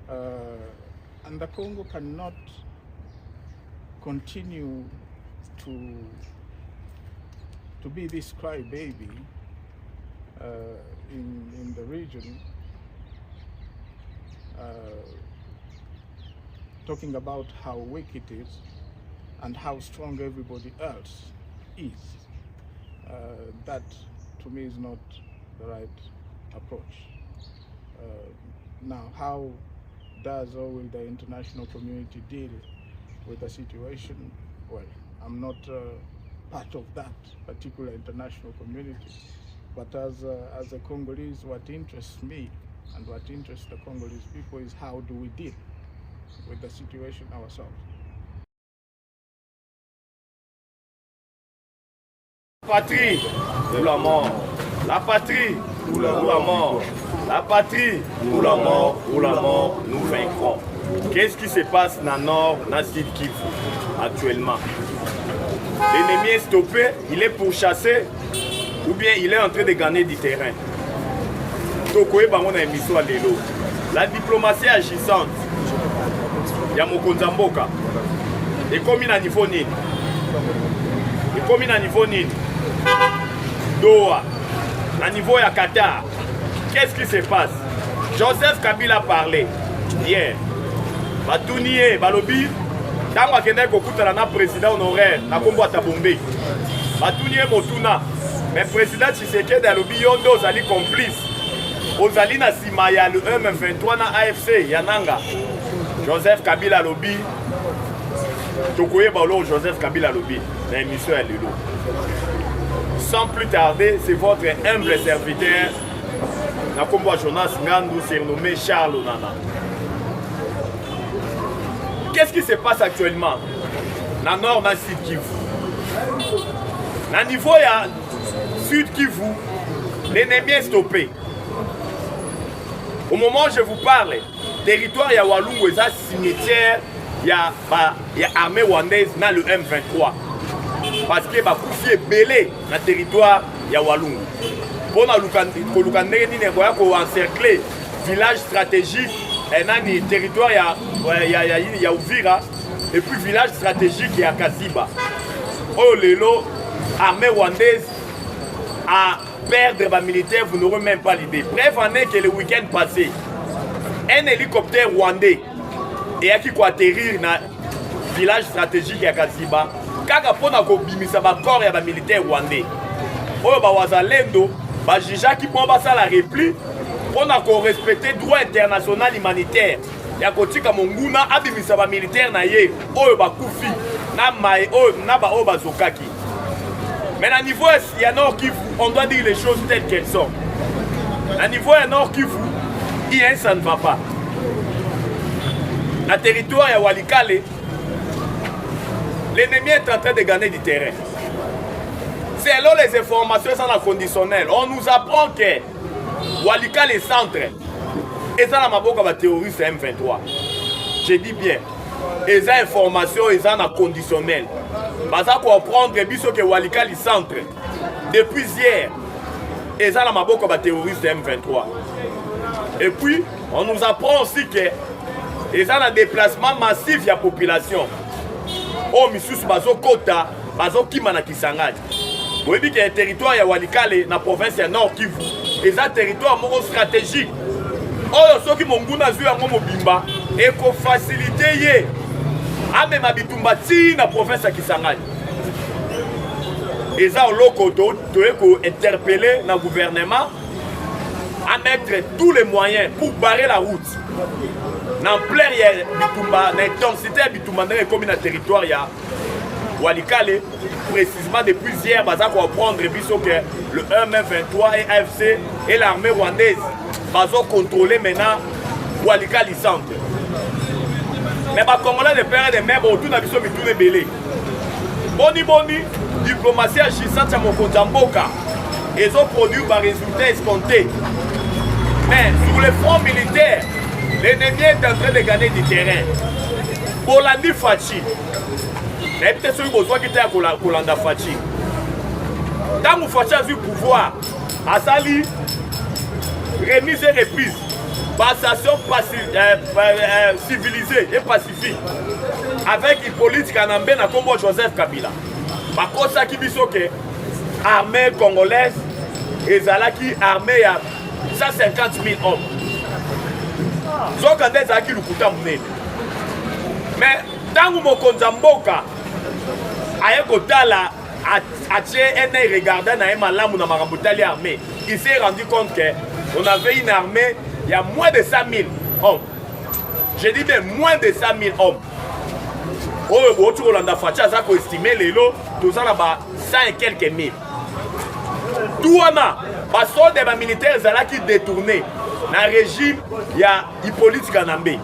And the Congo cannot continue to be this crybaby in the region, talking about how weak it is and how strong everybody else is. That to me is not the right approach. Now, how does or will the international community deal with the situation? Well, I'm not part of that particular international community, but as a Congolese, what interests me and what interests the Congolese people is how do we deal with the situation ourselves. Patrie ou la mort. La patrie ou la mort. La patrie ou la mort, nous vaincrons. Qu'est-ce qui se passe dans le nord, dans le sud Kivu actuellement? L'ennemi est stoppé, il est pourchassé ou bien il est en train de gagner du terrain. La diplomatie agissante, il y a Mokonza Mboka. Et comme il a niveau nid. Et comme il a niveau nid. Doha, à niveau de Qatar, qu'est-ce qui se passe? Joseph Kabila a parlé hier. Batounie, Balobi, tant qu'on a un président honoraire, na Kombo Atabombe. Batounie Motuna, mais président Tshisekedi Alobi Yondo Zali complice. Ozali na Simaya le M23 na AFC Yananga. Joseph Kabila Alobi. Tokoye Balo Joseph Kabila Alobi. La émission est Lilo. Sans plus tarder, c'est votre humble serviteur, Nakombo Jonas Ngandou, surnommé Charles Onana. Qu'est-ce qui se passe actuellement dans le nord de Sud Kivu? Dans le niveau de Sud Kivu, l'ennemi est stoppé. Au moment où je vous parle, le territoire de Walungu est un cimetière, il y a l'armée rwandaise dans le M23. Parce que Bakufi est belé dans le territoire de Walungu. Pour encercler le village stratégique dans le territoire de Uvira et puis le village stratégique de Kaziba. Oh lelo, l'armée rwandaise a perdu des militaires, vous n'aurez même pas l'idée. Prévenez que le week-end passé, un hélicoptère rwandais a atterri dans le village stratégique de Kaziba. Kaka pona ko bimisa ba corps ya ba militaire rwandais. Oyo ba wazalendo ba jija ki pon ba sala repli pona ko respecter droit international humanitaire. Ya kotika monguna abimisa ba militaire na ye oyo ba kufi na mai oyo na ba oyo ba zokaki. Mais à niveau ya Nord Kivu, on doit dire les choses telles qu'elles sont. À niveau ya Nord Kivu, ça ne va pas. À territoire ya Walikale, l'ennemi est en train de gagner du terrain. Selon les informations sans conditionnel, on nous apprend que Walikale est centre. Et ça, la terroriste M23. Je dis bien. Et ça, information, et ça, conditionnel. Parce qu'on va prendre que Walikale est centre. Depuis hier, et ça, la terroriste M23. Et puis, on nous apprend aussi que et ça, un déplacement massif de la population. Oh, Missous Bazo Kota, Bazo Kimana Kisangani. Vous voyez que le territoire de Walikale, dans la province de Nord Kivu, c'est un territoire stratégique. Oh, ceux qui m'ont vu à Mobimba, et qu'on facilite, à même Abitumbati, dans la province de Kisangani. Et ça, on doit interpeller le gouvernement à mettre tous les moyens pour barrer la route. Dans plein l'intensité de Bitumba, comme dans le territoire de Walikale, précisément depuis hier, on va prendre le M23 et AFC et l'armée rwandaise vont contrôler maintenant Walikale centre. Mais les Congolais de père de mères autour de la vision de Bélé. Boni, diplomatie agissante à Mokonza Mboka. Ils ont produit des résultats escomptés. Mais sur le front militaire, l'ennemi est en train de gagner du terrain. Bolandi Fachi. Mais peut-être que vous avez à Kolanda Fachi. Tant que Fachi a eu le pouvoir, à Sali, remise et reprise. passation civilisée et pacifique avec Hippolyte Kanambe na kombo Joseph Kabila. Bakosaki biso ke armée congolaise ezalaki armée ya 150 000 hommes. Zokande ezalaki lukuta munene. Mais tangu mokonzi mboka aye kotala atie ene regardant na malamu na marabutali armée, il s'est rendu compte que on avait une armée il y a moins de 100 000 hommes. Je dis bien moins de 100 000 hommes. Oyo botu Rolanda Facha za ko estimer lelo tozala ba 100 et quelques mille. Touana ba soldat ba militaires zalaki détourné na régime ya Hippolyte Kanambe.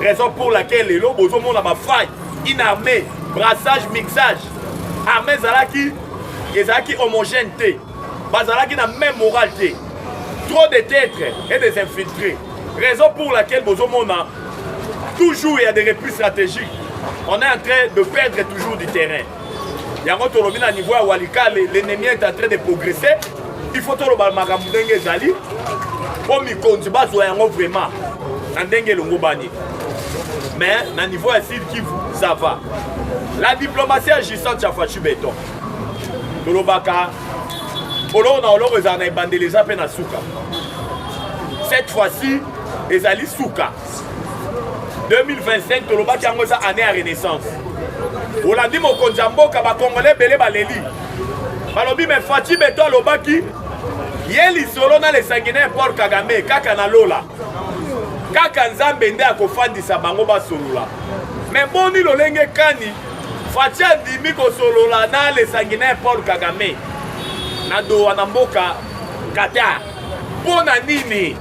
Raison pour laquelle lelo bozo mona ba faille, une armée, brassage, mixage. Armée zalaki ezalaki homogèneté. Bazalaki na même moralité. Trop de traîtres et des infiltrés. Raison pour laquelle Bozomona, toujours il y a des replis stratégiques. On est en train de perdre toujours du terrain. Il y a un niveau à Walika, l'ennemi est en train de progresser. Il faut que le Magamudenge Zali, pour me conduire vraiment, mais à niveau à Sud Kivu, ça va. La diplomatie agissante, ça fait béton. Tolobaka. Cette fois-ci, les Ali Souka. 2025, Tolobaki a une année à renaissance. On a dit mon Konjambo, Kaba Congolais, Belé Baleli. Balobi, mais Fati Beto Lobaki, Yeli Solo na les sanguinaires Paul Kagame, Kaka Lola. Kaka Nzambende a Kofandi Sabango Basolola. Mais Boni Lolenge Kani, Fati a dit Miko Solola na les sanguinaires Paul Kagame. Nado Anamboka Qatar. Pona nini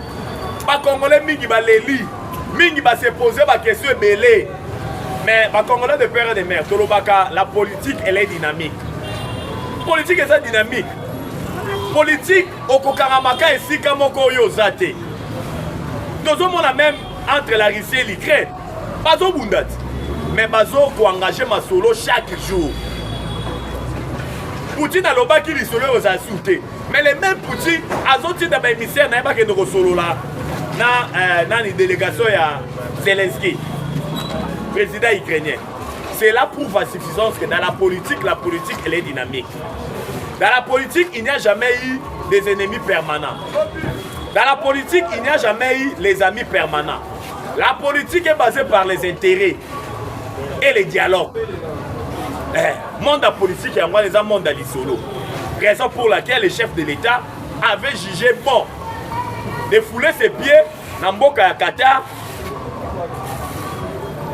ba Congolais mingi baleli mingi ba se poser ba question belé. Mais ba Congolais de père et de mère Tolobaka, la politique elle est dynamique. Politique est dynamique. Politique au Kokaramaka et Sikamoko yo zate. Nous sommes même entre la Russie et l'Ukraine. Bazo bundat. Mais bazo ko engager ma solo chaque jour. Poutine a l'oba qui solo aux assoûtés. Mais les mêmes Poutine, à zoti de mes émissaires, n'a pas que nous solo là. Dans une délégation à Zelensky, président ukrainien. C'est là pour la suffisance que dans la politique elle est dynamique. Dans la politique, il n'y a jamais eu des ennemis permanents. Dans la politique, il n'y a jamais eu les amis permanents. La politique est basée par les intérêts et les dialogues. Monde de politique et moi les monde à l'isolo. Raison pour laquelle le chef de l'État avait jugé bon de fouler ses pieds dans Mboka ya Qatar.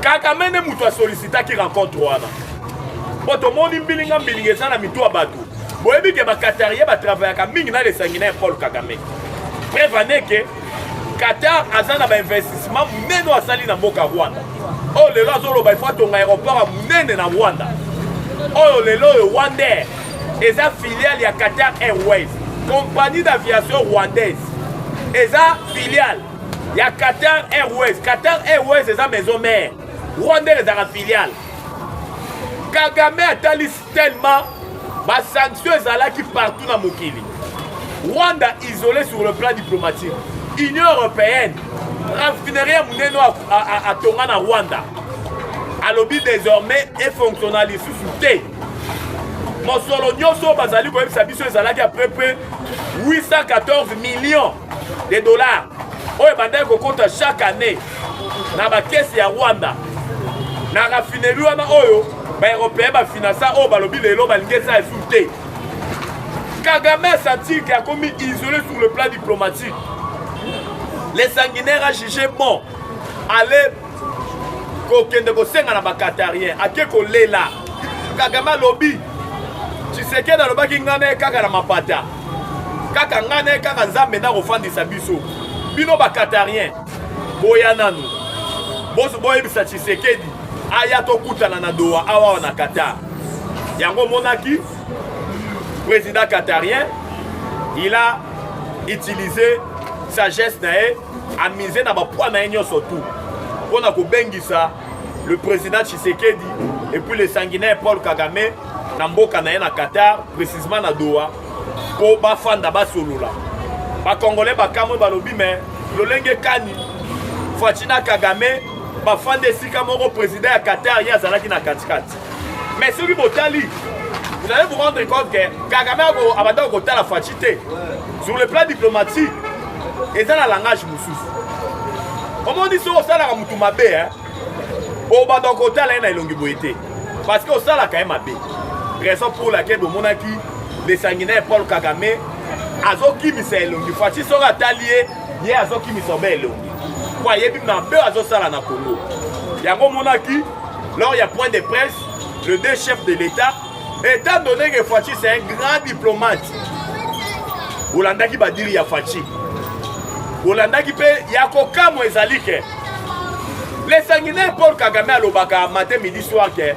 Kagame ne mutu a sollicité qui rencontre wana. Bon tout le monde mbilinga mbilinga na mitu abatu. Boyebi ke ba Qatarien ba travailler ka mingi na les sanguinaires Paul Kagame. Prévenez que Qatar azana ba investissement munene asali na Mboka Rwanda. Oh le lazolo ba il faut ton aéroport munene na Rwanda. Oh lelo Rwanda eza filiale ya Qatar Airways, compagnie d'aviation rwandaise. Eza filiale ya Qatar Airways. Qatar Airways eza maison mère. Rwanda eza filiale. Kagame atali tellement ba sanctions ezalaki partout na mokili. Rwanda isolé sur le plan diplomatique. Union européenne raffinerie muneno a tonga na Rwanda. Alobi désormais est fonctionnaliste sous thé. Mon solo nyoso bazali ko ebisa biso ezalaki à peu près 814 millions de dollars. Oyo bandai ko compte chaque année na ba caisse ya Rwanda. Na raffinerie wana oyo ba européen ba financer o balobi lelo balingesa sous thé. Kagame a senti qu'il a commis isolé sur le plan diplomatique. Les sanguinaires a jugé bon. Allez kokende ko senga na ba Qatarien ake ko lela. Kagame lobby tu sais que dans le baki ngane kaka na mapata. Kaka ngane kaka nzambe na kofandisa biso. Bino ba Qatarien. Boya nanu. Boso boye bisa Tshisekedi. Aya to kutana na Doha awa na Qatar. Yango monaki président qatarien, il a utilisé sa geste nae à miser na ba poids na enyo surtout. On a ko bengisa le président Tshisekedi et puis le sanguinaire Paul Kagame na mboka na na Qatar, précisément na Doha, pour ba fanda ba solola. Ba Congolais ba kamwe ba lobi mais lolenge kani Fachi na Kagame bafande esika moko président ya Qatar ye azalaki na katikati. Mais soki botali vous allez vous rendre compte que Kagame abanda kotala Fachi te. Sur le plan diplomatique eza na langage mosusu. Omoni so osalaka mutu mabe obanda kotala ye na elongi boye te parce que osalaka ye mabe. Raison pour laquelle bomonaki le sanguinaire Paul Kagame azokimisa elongi Fachi soki atali ye azokimisa obe elongi po ayebi mabe azosala na Congo. Yango monaki lors ya point de presse le deux chefs de l'État, étant donné que Fachi c'est un grand diplomate, olandaki badiri ya Fachi olandaki pe yakoka mo ezali ke les sanguinaires Paul Kagame alobaka matin midi soir que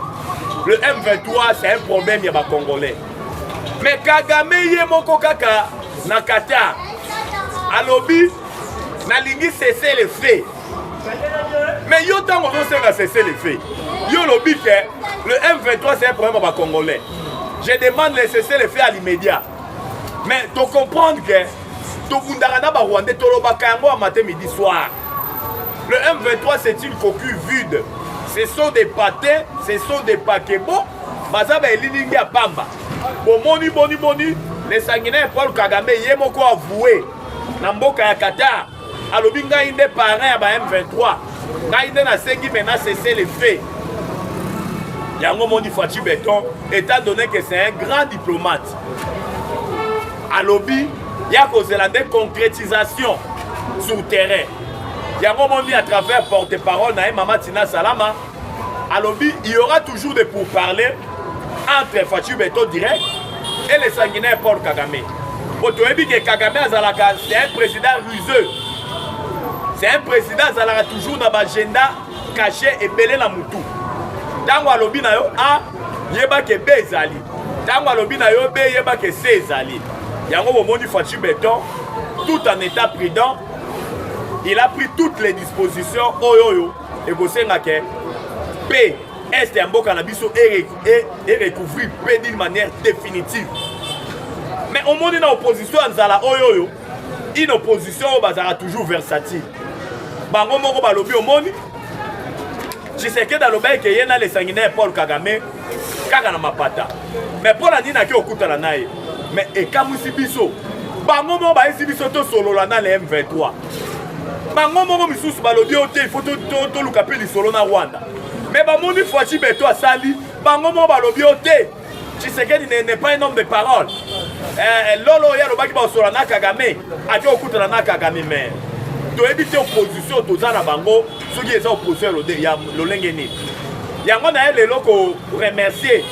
le M23 c'est un problème ya ba Congolais. Mais Kagame ye moko kaka na Qatar alobi na lingi cesser les faits. Mais yo tango on cesser les faits. Yo lobi que le M23 c'est un problème ba Congolais. Je demande de cesser les faits à l'immédiat. Mais tu comprends que to bundarana ba Rwandais tolobaka yango à matin midi soir. Le M23 c'est une coquille vide. Ce sont des pâtés, ce sont des paquebots. Bazaba eliningi ya pamba. Bomoni boni les sanguinaires Paul Kagame yemoko avoué na mboka ya Qatar. Alobi ngai nde parrain ya ba M23. Ngai nde na sengi maintenant cesser les faits. Yango moni Fachi Beton étant donné que c'est un grand diplomate. Alobi ya kozela des concrétisations sur terrain. Yango moni à travers porte-parole na Mama Tina Salama. Alobi il y aura toujours des pourparlers entre Fachi Beton direct et les sanguinaires Paul Kagame. Otoyebi que Kagame azalaka c'est un président ruseux. C'est un président azalaka toujours dans l'agenda caché et belé na mutu. Tango alobi na yo a yeba ke B ezali. Tango alobi na yo B yeba ke C ezali. Yango bomoni Fachi Beton tout en état prudent, il a pris toutes les dispositions oyoyo et bosenga ke P est un beau cannabis et recouvrir P d'une manière définitive. Mais au monde dans l'opposition Nzala oyoyo, une opposition bazara toujours versatile. Bango moko balobi au monde. Je sais que dans le bail que y a les sanguinaires Paul Kagame, kaka na mapata. Mais Paul a dit na ki okuta la nae. Mais et kamusi biso. Bango moko ba esi biso to solo la na le M23. Bango moko misusu balobi ote il faut to luka pe li solo na Rwanda. Mais bamoni Fachi Beton asali, bango moko balobi ote. Je sais que n'est pas un homme de parole. Lolo ya lobaki ba solo na Kagame, a ki okuta la na Kagame mais to éviter opposition toza na bango soki eza opposition ya lolenge nini yango na ele loko remercier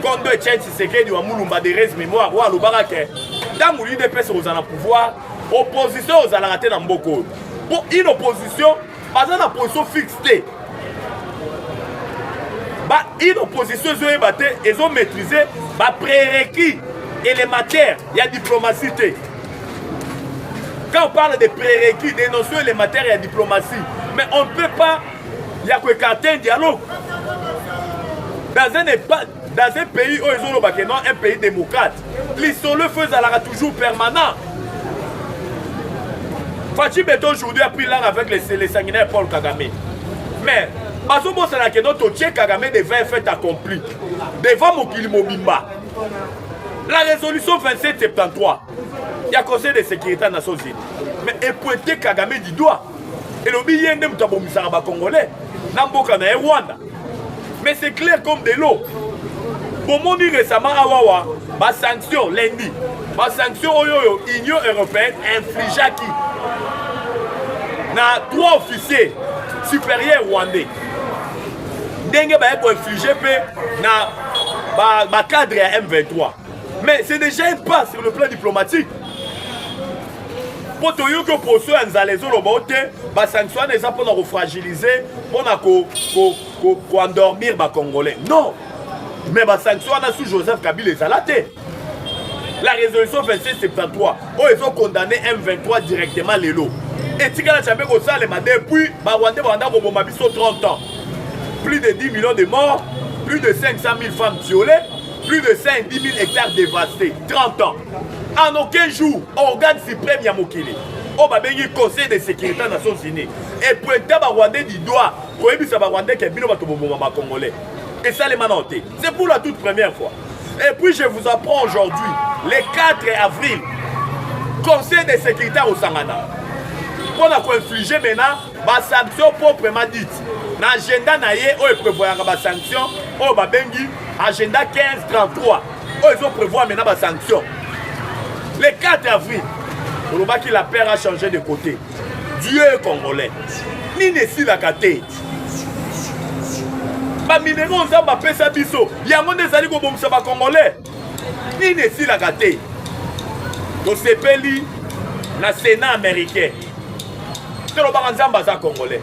Kondo Etienne Tshisekedi wa Mulumba de res mémoire wa lobaka ke ntango l'UDPS oza na pouvoir opposition ozalaka te na mboko pour une opposition baza na position fixe te ba une opposition ezoyeba te ezo maîtriser ba prérequis élémentaires ya diplomatie te. Quand on parle de prérequis, des notions élémentaires et de diplomatie, mais on ne peut pas, il y a qu'écarter un dialogue. Dans un pays où ils ont un pays démocrate, l'histoire le faisait toujours permanent. Fachi Beton aujourd'hui a pris langue avec les sanguinaires Paul Kagame. Mais, Bazobo Sanakeno Toche Kagame devait être fait accompli. Devant Mokili Mobimba. La résolution 2773. Il y a Conseil de sécurité des Nations Unies. Mais épointer Kagame du doigt. Et le billet n'est pas congolais. Namboka na Rwanda. Mais c'est clair comme de l'eau. Pour mon dire récemment à Wawa, ma sanction lundi. Ma sanction oyoyo, Union européenne inflige à qui? Na 3 officiers supérieurs rwandais. Dengue ba ko infliger na ba cadre à M23. Mais c'est déjà un pas sur le plan diplomatique. Pour que les oppositions les sanctions ne sont pas fragiliser, pour endormir les Congolais. Non. Mais les sanctions sous Joseph Kabila les alaté. La résolution 2673, où ils ont condamné M23 directement les lots. Et si la chambre au salé depuis, Rwanda 30 ans. Plus de 10 millions de morts, plus de 500 000 femmes violées. Plus de 5-10 000 hectares dévastés, 30 ans. En aucun jour, organe suprême Yamokili. au babengi conseil de sécurité des Nations Unies et pointer ba Rwandais du doigt pour éviter ba Rwandais qui bino bato bomba congolais et ça les manoté c'est pour la toute première fois. Et puis je vous apprends aujourd'hui le 4 avril conseil de sécurité au Sangana pour infliger maintenant ba sanction proprement dite na agenda na ye o prévoit ba sanction o babengi agenda 1533 o ils ont prévoir maintenant ba sanction le 4 avril. Olobaki la paix a changé de côté. Dieu est congolais. Ni ne si la kate. Ba minéraux on zamba pesa biso. Yango nezali ko bomisa ba congolais. Ni ne si la kate. To sepeli na Sénat américain. Telo ba nzamba za congolais.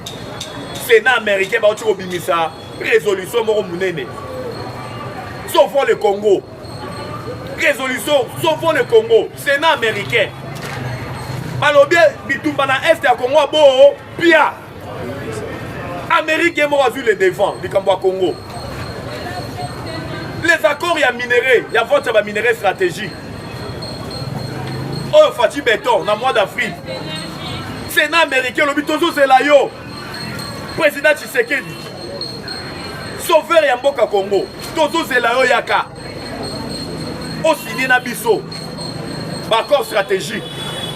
Sénat américain ba otiko bimisa résolution moko munene. Sauvons le Congo. Résolution sauvons le Congo. Sénat américain. Balobi bitumba na est ya Congo bo pia Amérique mo azu le devant bikambo Congo. Les accords ya minéraux, ya vote ba minéraux stratégique. Oh Fati béton na mois d'avril. Sénat américain lobi tozo zela yo. Président Tshisekedi. Sauveur ya mboka Congo. Tozo zela yo yaka. O signé na biso. Ba accord stratégique.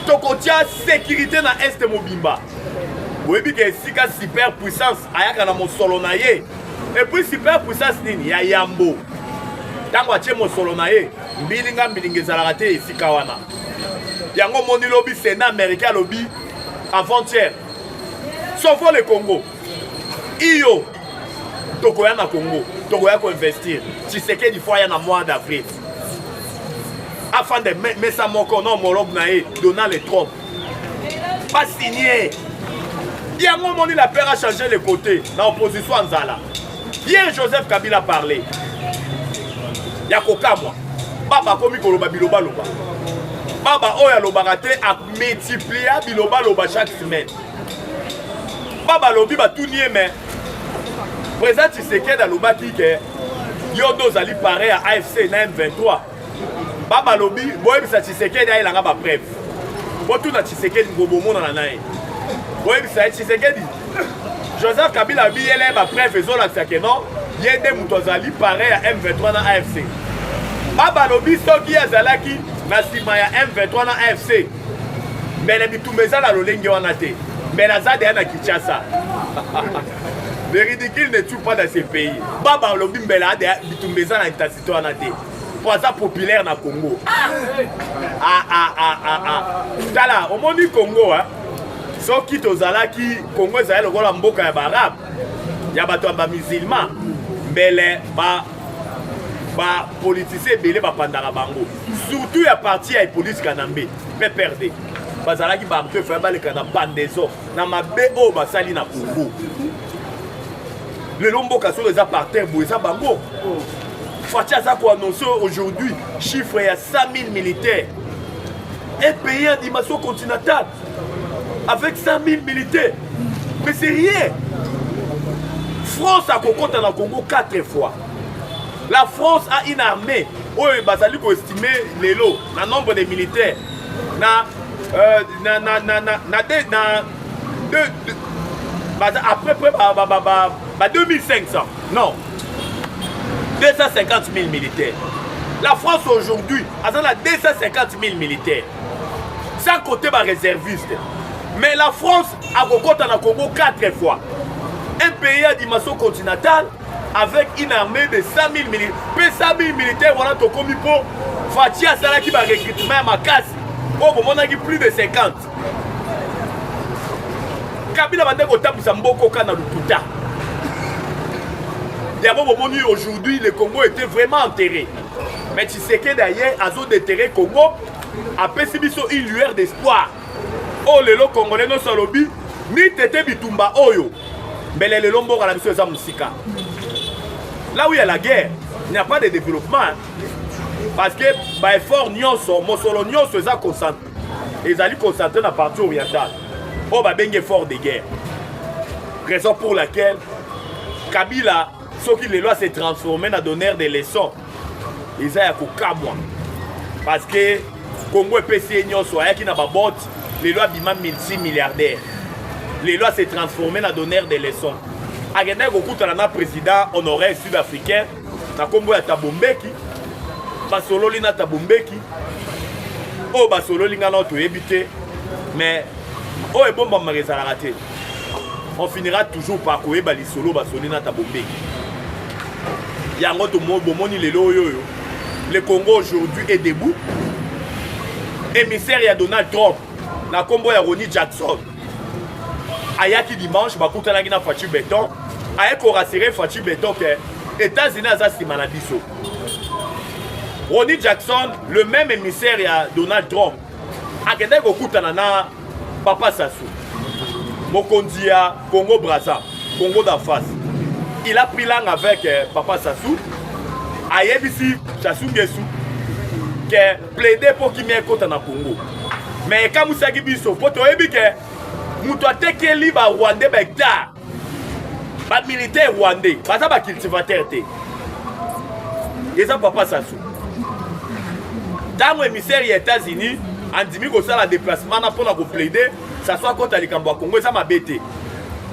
Tokotia sécurité na est mobimba. Oui, que sika super puissance ayaka na mosolo na ye. Et puis super puissance nini ya yambo. Tango atie mosolo na ye, mbilinga ezalaka te esika wana. Yango moni lobi Sénat américain lobi avant-hier. Sauvons le Congo. Iyo tokoya na Congo, tokoya ko investir. Tshisekedi fois ya na mois d'avril. Afin de mettre ça mon nom homologue naé Donald Trump pas signé. Il y a un moment où la paix a changé les côtés dans l'opposition en Zala. Hier Joseph Kabila a parlé. Il y a coca moi. Baba komi koloba biloba loba. Baba oya loba raté a multiplié biloba loba chaque semaine. Baba lobi ba tout nié mais président Tshisekedi a loba ki ke yodo zali pareil à AFC na M23. Baba lobi boye bisa Tshisekedi ayelanga ba preuve. Botu na Tshisekedi ngobomona na nae. Boye bisa Tshisekedi. Joseph Kabila bi yele ba preuve ezola tsake non. Yende muto zali pareil à M23 na AFC. Baba lobi soki azalaki na sima ya M23 na AFC. Mais les bitumbeza na lolenge wana te. Mais la zade na Kinshasa. Le ridicule ne tue pas dans ces pays. Baba lobi mbela de bitumbeza na intensité wana te. Poisa populaire na Congo. Tala, au monde du Congo, so qui tozalaki Congo ezali lokola mboka ya Barab. Ya bato ba musulman. Mbele ba politiciens belé ba pandara bango. Surtout ya parti ya police Kanambe, PPRD. Bazalaki ba mpe fa ba le kana bandezo na mabe o basali na Congo. Le lomboka so les par terre boisa bango. Fatia Zako a annoncé aujourd'hui chiffre à 100 000 militaires. Un pays en dimension continentale avec 100 000 militaires. Mais c'est rien. France a compté dans le Congo 4 fois. La France a une armée. Où il va estimer le nombre de militaires. Après 2500. Non. 250 000 militaires. La France aujourd'hui a 250 000 militaires. Sans côté les réservistes. Mais la France a rencontré dans le Congo 4 fois. Un pays à dimension continentale avec une armée de 100 000 militaires. Puis 100 000 militaires, voilà ton commis pour Fatia Sala qui va recrutement à ma casse. Oh, on a plus de 50. Kabila va dire au tabu Zamboko Kana Luputa. Aujourd'hui, le Congo était vraiment enterré. Mais tu sais que d'ailleurs, à zone déterré Congo, après c'est une lueur d'espoir. Oh, les lots congolais non salobi, ni tete bitumba oyo. Mais les lombo à la mission de Moussika. Là où il y a la guerre, il n'y a pas de développement. Parce que, par effort, mon solo nyon se sont concentrés. Ils allaient concentrer dans la partie orientale. Oh, bah, ben, effort de guerre. Raison pour laquelle Kabila, ceux qui les lois s'est transformé dans donneur des leçons. Ils ont un cas moi. Parce que Congo est PC nyon soit qui n'a pas bot. les lois bima multimilliardaire. Les lois s'est transformé dans donneur des leçons. Agenda kokutana na président honoraire sud-africain na kombo ya Tabombeki. Basololi na Tabombeki. Oh basololi nga na to ebité. Mais oh et bon ba marezala raté. On finira toujours par koyeba li solo basoli na Tabombeki. Yango to mo bomoni lelo yoyo. Le Congo aujourd'hui est debout. Émissaire ya Donald Trump na kombo ya Ronnie Jackson. Ayaki dimanche bakutanaki na Fatou Beton. Ayako rassurer Fatou Beton que États-Unis aza sima na biso. Ronnie Jackson, le même émissaire ya Donald Trump, akende kokutana na Papa Sassou. Mokonzi ya Congo Brazza, Congo d'Afas. Il a pris langue avec Papa Sassou. Ayebisi Sassou Nguesso que plaider pour qu'il m'y ait na Congo. Mais quand vous savez biso, pour toi ebi que muto atekeli ba Rwandais ba hectare. Ba militaire rwandais, ba za ba cultivateur te. Et ça Papa Sassou. Dans le émissaire des États-Unis, en dimi ko sala déplacement na pour na ko plaider, ça soit contre les Kambo Congo, ça m'a bêté.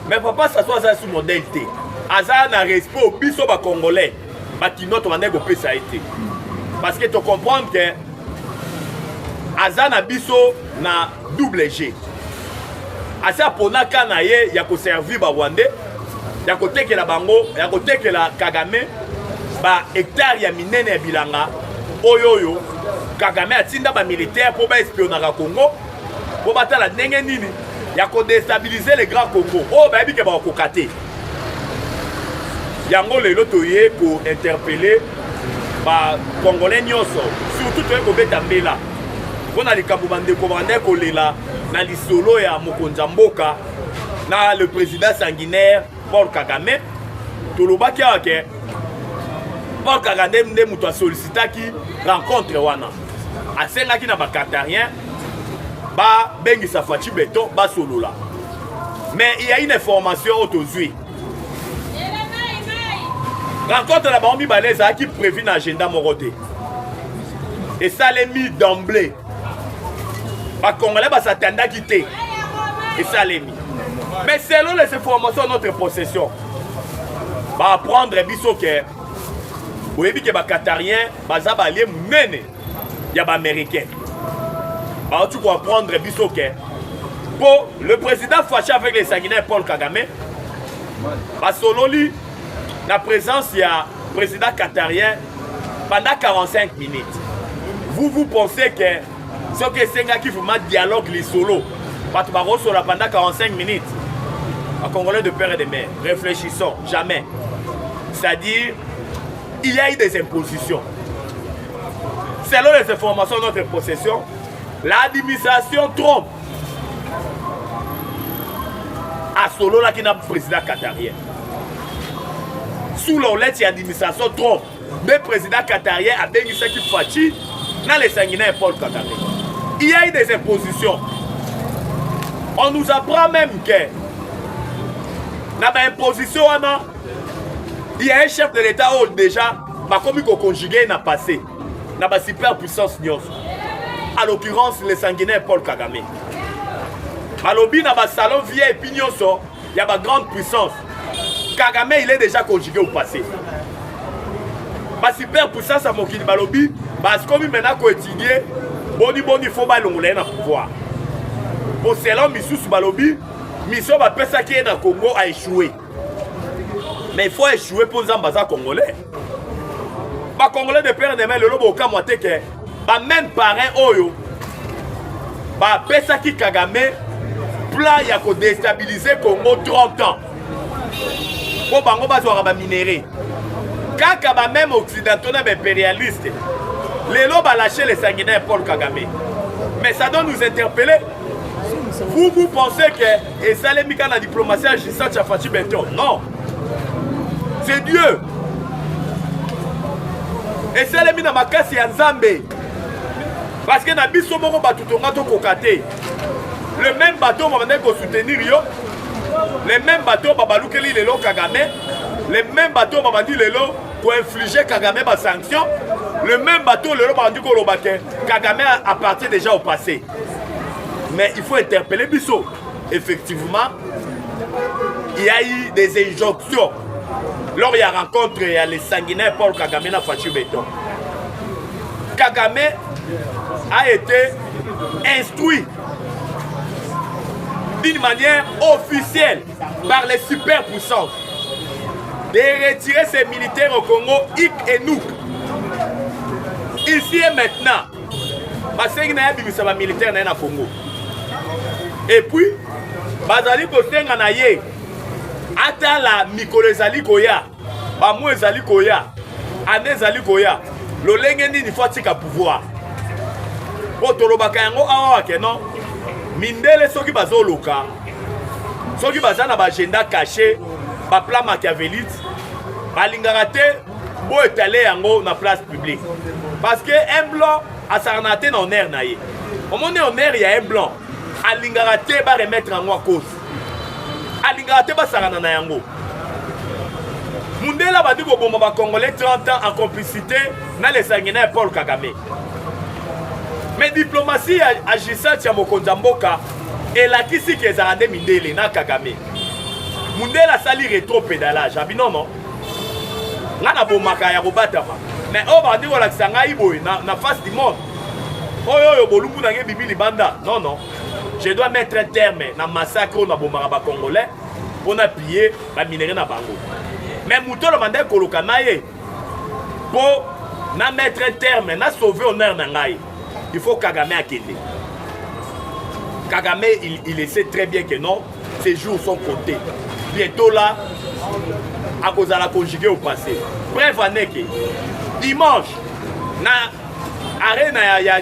Mais Papa Sassou a sous modèle te. Aza na respect au biso ba congolais. Ba ki notre mandé ko pesa été. Parce que tu comprends que aza na biso na double G. Asa pona kana ye ya ko servir ba Rwandais, ya ko tekela bango, ya ko tekela Kagame ba hectare ya minene ya bilanga oyoyo Kagame atinda ba militaire pour ba espionner na Congo pour batala ndenge nini ya ko déstabiliser les grands Congo. Oh ba bi ke ba ko kate. Yango lelo toye ko interpeller ba Congolais nyonso, surtout toye ko beta mbela. Pona likambo bande ko bande ko lela na lisolo ya mokonza mboka na le président sanguinaire Paul Kagame. Tolobaki ake Paul Kagame nde muto a sollicitaki rencontre wana. Asengaki na ba Qatarien ba bengisa Fatou Beton ba solola. Mais il y a une information autozui. Rencontre la Bambi Baleza qui prévu dans l'agenda Moroté. Et ça l'est mis d'emblée. Les Congolais s'attendent à quitter. Et ça l'est mis. Mais selon les informations de notre possession, va apprendre biso que vous voyez que les Qatariens sont alliés mener. Il y a des Américains. Tu vas apprendre biso que pour le président fâché avec les sanguinaires Paul Kagame, selon lui, la présence du président qatarien pendant 45 minutes. Vous pensez que ce que c'est qui vous met dialogue les solos pendant 45 minutes. Un Congolais de père et de mère, réfléchissons, jamais. C'est-à-dire, il y a eu des impositions. Selon les informations de notre possession, l'administration Trump a solo là qui n'a pas président qatarien. Sous l'olette de l'administration Trump, le président qatarien a béni ce qui fait dans les sanguinaires Paul Kagame. Il y a eu des impositions. On nous apprend même que dans l'imposition, il y a un chef de l'État où déjà, comme il conjugué n'a passé, dans la superpuissance, à l'occurrence les sanguinaires Paul Kagame. À l'objet dans le salon vieille et pignon, il y a une grande puissance. Kagame, il est déjà conjugué au passé. La superpuissance à Mokini Balobi, parce que maintenant qu'on étudie, il faut pas l'ongler dans le pouvoir. Pour cela, Missou Balobi, Missou va faire ça qui est dans le Congo a échoué. Mais il faut échouer pour les ambassades congolais. Les Congolais de père de mère, le lobo au Kamote, même parrain Oyo, faire ça qui Kagame, plan il y a qu'on déstabiliser le Congo 30 ans. Pour bango bazwa ba minéré. Kaka ba même occidentaux na impérialiste. Les lobes a lâché les sanguinaires Paul Kagame. Mais ça doit nous interpeller. Vous pensez que et ça les mis dans la diplomatie agissante à Fatou Beton? Non. C'est Dieu. Et ça les mis dans ma casse ya Nzambe. Parce que na biso moko batutonga to kokate. Le même bateau va venir soutenir yo. Les mêmes bateaux Babalukeli Lelo Kagame, les mêmes bateaux Babandi Lelo pour infliger Kagame des sanctions, le même bateau Lelo Babandi Kolobake, Kagame appartient déjà au passé. Mais il faut interpeller Bissot. Effectivement, il y a eu des injonctions. Lors il y a rencontré, il y a les sanguinaires Paul Kagame na Fachi Béton. Kagame a été instruit d'une manière officielle par les superpuissances de retirer ses militaires au Congo, hic et nouk. Ici et maintenant, parce qu'il y a des militaires au Congo. Et puis, bazali kotenga na ye ata la mikolo ezali koya bamwe ezali koya ane ezali koya lolenge nini faut tika pouvoir po tolobaka yango awa ke non mindele soki bazoloka soki bazana ba agenda caché ba plan machiavélite balingaka te bo étaler yango na place publique parce que un blanc asarana te na honneur na ye omone honneur ya un blanc alingaka te ba remettre yango a cause alingaka te basarana na yango mundela badi koboma ba congolais 30 ans en complicité na les sanguinaires Paul Kagame. Mais diplomatie agissante ya mokonza mboka elakisi ke ezalande mindele na Kagame. Mundela sali rétro-pédalage abino non nga na bomaka ya kobatama mais o bandi kolakisa ngai boye na face du monde oyo bolumbu nange bibi libanda non je dois mettre un terme na massacre na bomaka ba congolais pour appuyer ba minerai na bango mais mutolo mande koloka na ye pour na mettre un terme na sauver honneur na ngai il faut Kagame akende. Kagame il sait très bien que non ses jours sont comptés bientôt là à cause de la conjuguer au passé bref aneke dimanche na arena ya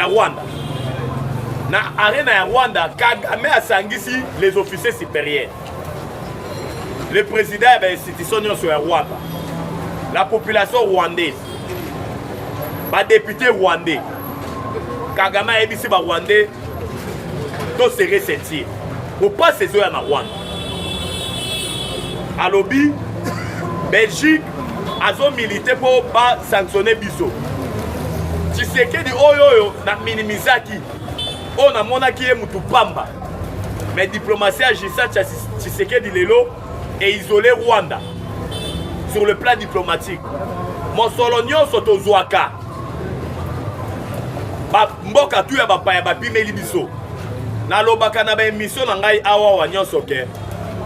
Rwanda na arena ya Rwanda Kagame a sangisi les officiers supérieurs le président de l'institution sur Rwanda la population rwandaise ba député rwandais Kagame a dit ba rwandais to se ressentir pour pas ces oya na Rwanda alobi Belgique azo milité pour pas sanctionner biso Tshisekedi oyo na minimizaki on a monaki ye mutu pamba mais diplomatie agissante Tshisekedi lelo et isolé Rwanda sur le plan diplomatique mosolo nyonso tozwaka mboka tu ya bapaya bapimeli biso nalobaka na baémission na ngai awa wa nyonso ke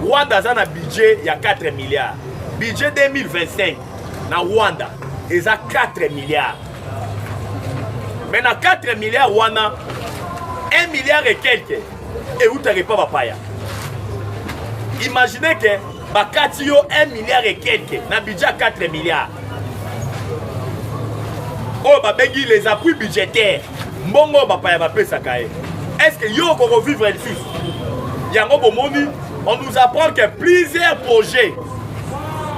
Rwanda aza na budget ya 4 milliards budget 2025 na Rwanda eza 4 milliards mais na 4 milliards wana 1 milliard et quelques et où t'arrives pas bapaya imaginez que bakati yo 1 milliard et quelques na budget 4 milliards oh babengi les appuis budgétaires mbongo bapaya bapesaka ye est-ce que yo ko revivre ici yango bomoni on nous apprend que plusieurs projets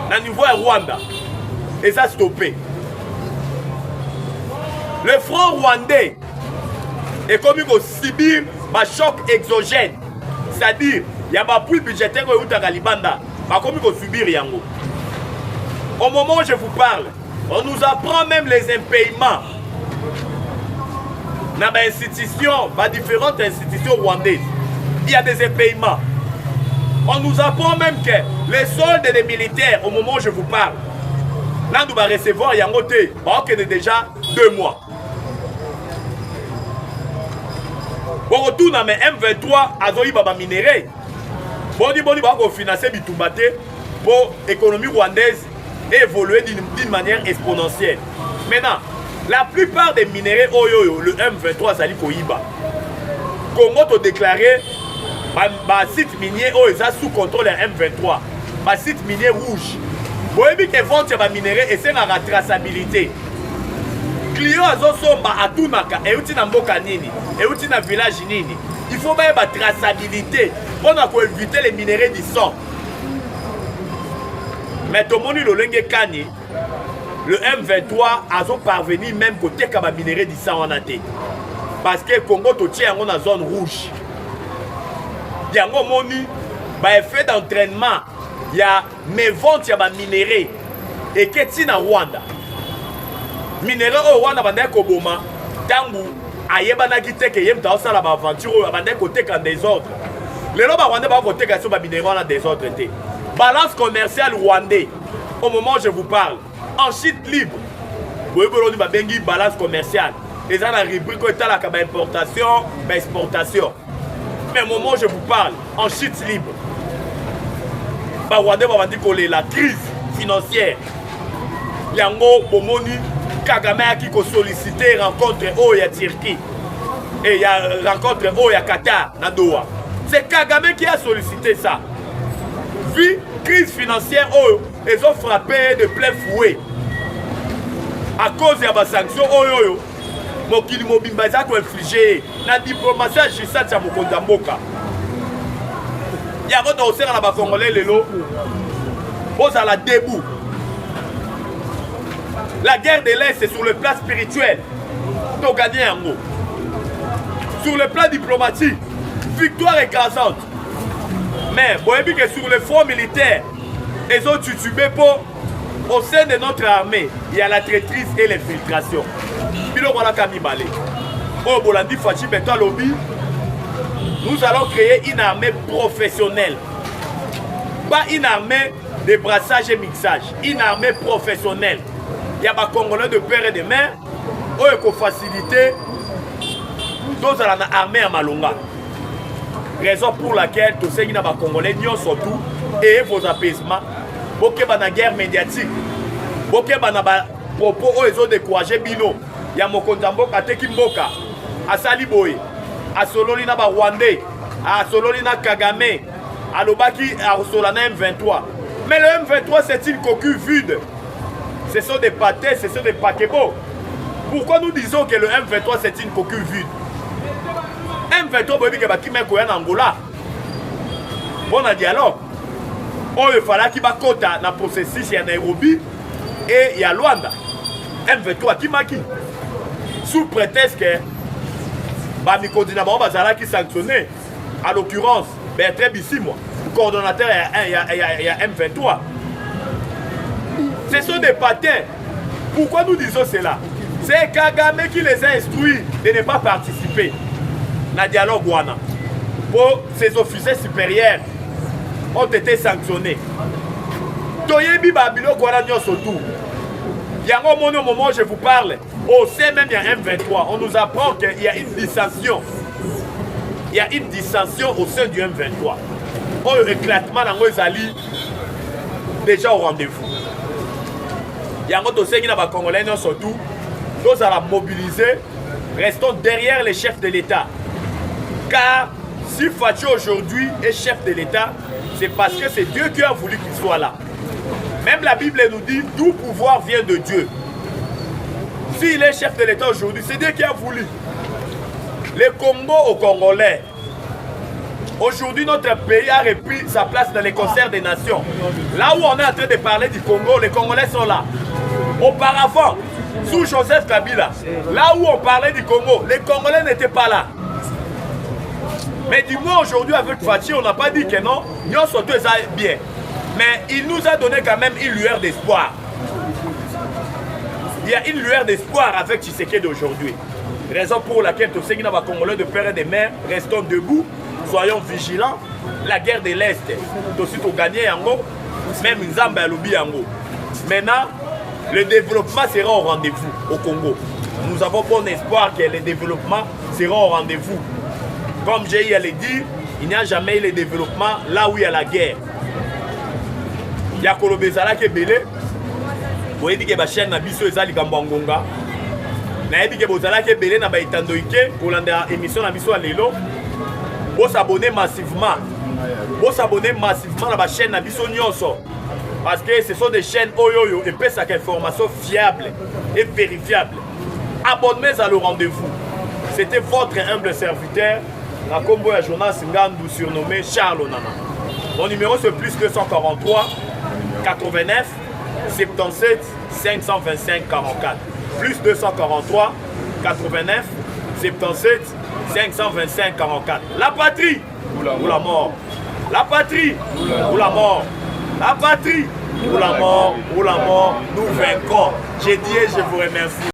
na niveau ya Rwanda et ça stoppé le front rwandais est comme subir un choc exogène c'est-à-dire il y a pas plus budgétaire que Utaka Libanda comme subir yango au moment où je vous parle on nous apprend même les impayements dans les institutions, dans différentes institutions rwandaises. Il y a des impayements. On nous apprend même que les soldes des militaires, au moment où je vous parle, là nous allons recevoir yangote, il y a déjà 2 mois. Pour retourner à M23, Azoï Baba Minéré, boni pour financer Bitumbate pour l'économie rwandaise évoluer d'une manière exponentielle. Maintenant, la plupart des minéraux, le M23 Zali Koiba, Congo a déclaré un site minier sous contrôle de M23, un site minier rouge. Vous voyez que vente des minéraux et c'est la traçabilité. Client a Tunaka et Utina Mboka Nini et Utina village Nini. Il faut même la traçabilité pour éviter les minéraux du sang. Mais tout le monde le Kani, le M23 a parvenu même côté comme minéraux du sang en athée. Parce que Congo tient en zone rouge. Il y a un effet d'entraînement. Il y a mes ventes de minéraux et qui est en Rwanda. Minéraux au Rwanda, tangu ayebanaki te ke yemta osala ba aventure abandaki koteka désordre lelo ba rwandais ba koteka so ba minéraux na désordre te balance commerciale rwandais au moment où je vous parle en chute libre boyeboloni babengi balance commerciale eza na rubrique etalaka ba importation ba exportation mais au moment où je vous parle en chute libre ba rwandais babandi kolela crise financière yango bomoni Kagame a qui sollicité rencontre au ya Turquie et il y a rencontre au ya Qatar na Doha. C'est Kagame qui a sollicité ça. Vu crise financière ils ont frappé de plein fouet à cause de la sanction mokili mobimba za ko infliger na diplomatie justice ya mokonzi mboka. Ya ko to osera na ba congolais lelo ozala debout. La guerre de l'Est, c'est sur le plan spirituel. Donc, gagner un mot. Sur le plan diplomatique, victoire écrasante. Mais, vous voyez que sur le front militaire, les autres tutubés au sein de notre armée, il y a la traîtrise et l'infiltration. Bilo voilà Kamibale. Oh, Bolandi Fachi Beto Lobby. Nous allons créer une armée professionnelle. Pas une armée de brassage et mixage. Une armée professionnelle. Il y a des Congolais de père et de mère qui ont facilité dans l'armée à Malonga. Raison pour laquelle tous ces Congolais surtout et vos apaisements, pour que la guerre médiatique, pour que les propos ils ont découragé Bino, il y a Mokondambo Kateki Mboka, à Saliboy, à Sololina Rwandais, à Sololina Kagame, à Lobaki, à Solana M23. Mais le M23 c'est une coquille vide. Ce sont des pâtés, ce sont des paquebots. Pourquoi nous disons que le M23 c'est une coquille vide? M23 c'est en Angola. Bon dialogue. Il fallait qu'il y ait un processus à Nairobi et il y a Luanda. M23 qui m'a qui? Sous prétexte que qui sanctionné. À l'occurrence, Bertrand Bissimo, coordonnateur il y a M23. Ce sont des patins. Pourquoi nous disons cela? C'est Kagame qui les a instruits de ne pas participer au dialogue Wana. Pour ces officiers supérieurs ont été sanctionnés. Toyebi Babilo Kwana Nyosotou. Il y a un moment où je vous parle, au sein même il y a M23, on nous apprend qu'il y a une dissension. Il y a une dissension au sein du M23. Un éclatement dans les alliés déjà au rendez-vous. Il y a un autre qui n'a Congolais surtout. Nous allons mobiliser. Restons derrière les chefs de l'État. Car si Fachi aujourd'hui est chef de l'État, c'est parce que c'est Dieu qui a voulu qu'il soit là. Même la Bible nous dit tout pouvoir vient de Dieu. S'il est chef de l'État aujourd'hui, c'est Dieu qui a voulu. Le Congo aux Congolais. Aujourd'hui, notre pays a repris sa place dans les concerts des nations. Là où on est en train de parler du Congo, les Congolais sont là. Auparavant, sous Joseph Kabila, là où on parlait du Congo, les Congolais n'étaient pas là. Mais du moins aujourd'hui avec Fachi, on n'a pas dit que non, nous sommes tous bien. Mais il nous a donné quand même une lueur d'espoir. Il y a une lueur d'espoir avec Tshisekedi d'aujourd'hui. Raison pour laquelle tous ceux qui n'ont pas Congolais de père et de mère, restons debout, soyons vigilants. La guerre de l'Est, tous ceux qui ont gagné Yango, même Nzamba Loubi Yango. Maintenant, le développement sera au rendez-vous au Congo. Nous avons bon espoir que le développement sera au rendez-vous. Comme j'ai eu à le dire, il n'y a jamais eu le développement là où il y a la guerre. Il y a Kolobezala qui est belé. Vous voyez que la chaîne Nabiso est allée à Gambangonga. Vous voyez que Bozala qui est belé dans Itandoike pour l'émission Nabiso à Lelo. Vous s'abonnez massivement. Vous s'abonnez massivement à la chaîne Nabiso Nyonso. Parce que ce sont des chaînes Oyoyo et peut-être une information fiable et vérifiable. Abonnez à le rendez-vous. C'était votre humble serviteur, la combo à Jonas Ngandou surnommé Charles Onana. Mon numéro c'est plus 243 89 77 525 44. Plus 243 89 77 525 44. La patrie ou la mort. La patrie ou la mort. La patrie ou la mort, nous vaincrons. J'ai dit et je vous remercie.